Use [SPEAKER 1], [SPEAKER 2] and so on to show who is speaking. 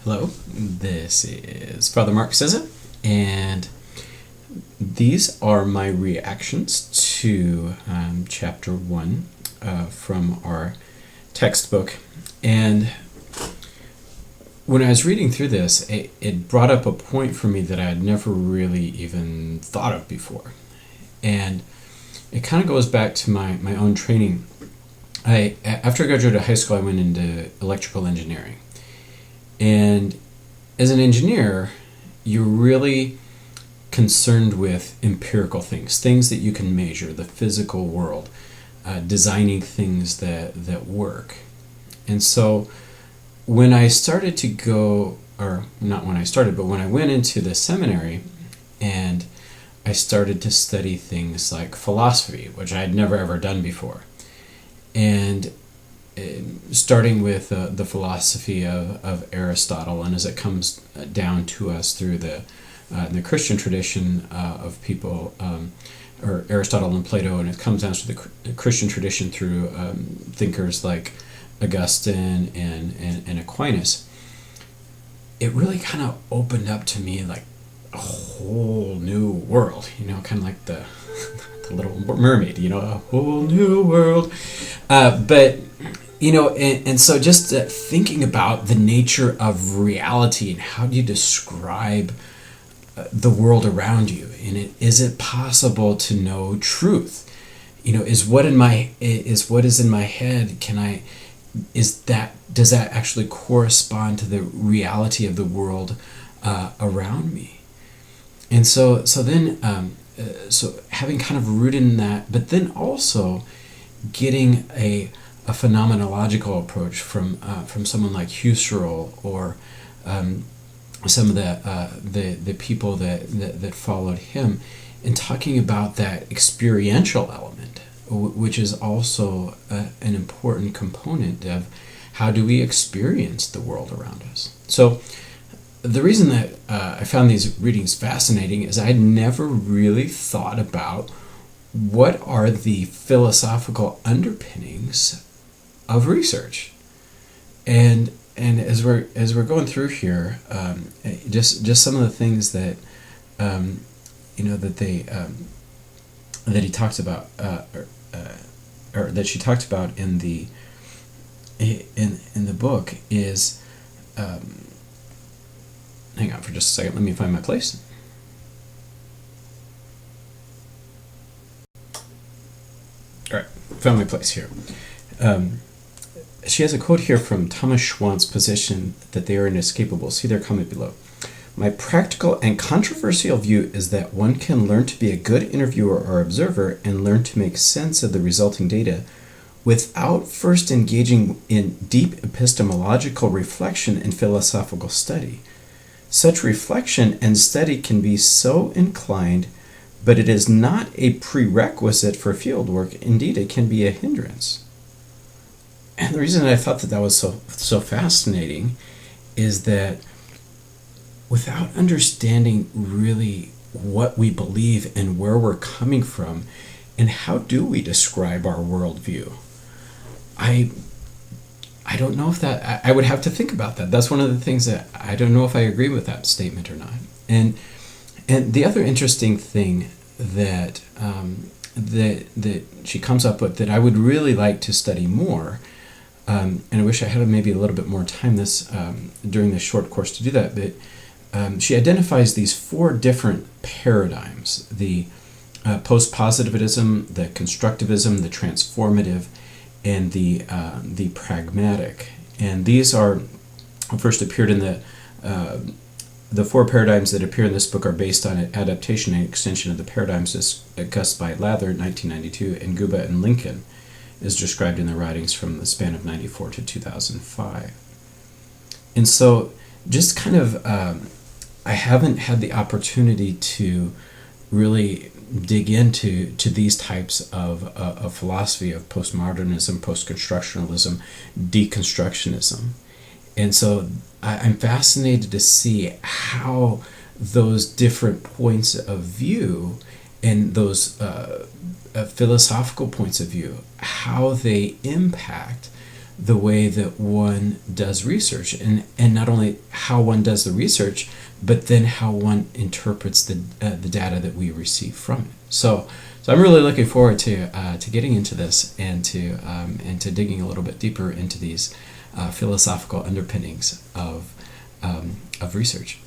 [SPEAKER 1] Hello, this is Father Mark Sessa, and these are my reactions to Chapter 1 from our textbook. And when I was reading through this, it brought up a point for me that I had never really even thought of before. And it kind of goes back to my own training. After I graduated high school, I went into electrical engineering. And as an engineer, you're really concerned with empirical things that you can measure, the physical world, designing things that work. And so when I started to go, or not when I started, but when I went into the seminary and I started to study things like philosophy, which I had never ever done before. And starting with the philosophy of Aristotle, and as it comes down to us through the Christian tradition of people, or Aristotle and Plato, and it comes down to the Christian tradition through thinkers like Augustine and Aquinas, it really kind of opened up to me like a whole new world, kind of like the Little Mermaid, a whole new world. And so just thinking about the nature of reality and how do you describe the world around you, and is it possible to know truth? Is what is in my head? Does that actually correspond to the reality of the world around me? And so having kind of rooted in that, but then also getting a phenomenological approach from someone like Husserl or some of the people that followed him, and talking about that experiential element, which is also an important component of how do we experience the world around us. So the reason that I found these readings fascinating is I had never really thought about what are the philosophical underpinnings of research, and as we're going through here, just some of the things that that he talks about, or that she talked about in the book is. Hang on for just a second. Let me find my place. All right, found my place here. She has a quote here from Thomas Schwann's position that they are inescapable. See their comment below. My practical and controversial view is that one can learn to be a good interviewer or observer and learn to make sense of the resulting data without first engaging in deep epistemological reflection and philosophical study. Such reflection and study can be so inclined, but it is not a prerequisite for fieldwork. Indeed, it can be a hindrance. And the reason I thought that was so fascinating is that without understanding really what we believe and where we're coming from and how do we describe our worldview, I don't know if that, I would have to think about that. That's one of the things that I don't know if I agree with that statement or not. And the other interesting thing that that she comes up with that I would really like to study more, and I wish I had maybe a little bit more time during this short course to do that, but she identifies these 4 different paradigms: the post-positivism, the constructivism, the transformative, and the pragmatic. And these are first appeared in the 4 paradigms that appear in this book are based on an adaptation and extension of the paradigms discussed by Lather in 1992 and Guba and Lincoln, is described in the writings from the span of 94 to 2005. And so just kind of, I haven't had the opportunity to really dig into these types of philosophy of postmodernism, post-constructionalism, deconstructionism. And so I'm fascinated to see how those different points of view and those philosophical points of view, how they impact the way that one does research, and not only how one does the research, but then how one interprets the data that we receive from it. So I'm really looking forward to getting into this and to digging a little bit deeper into these philosophical underpinnings of research.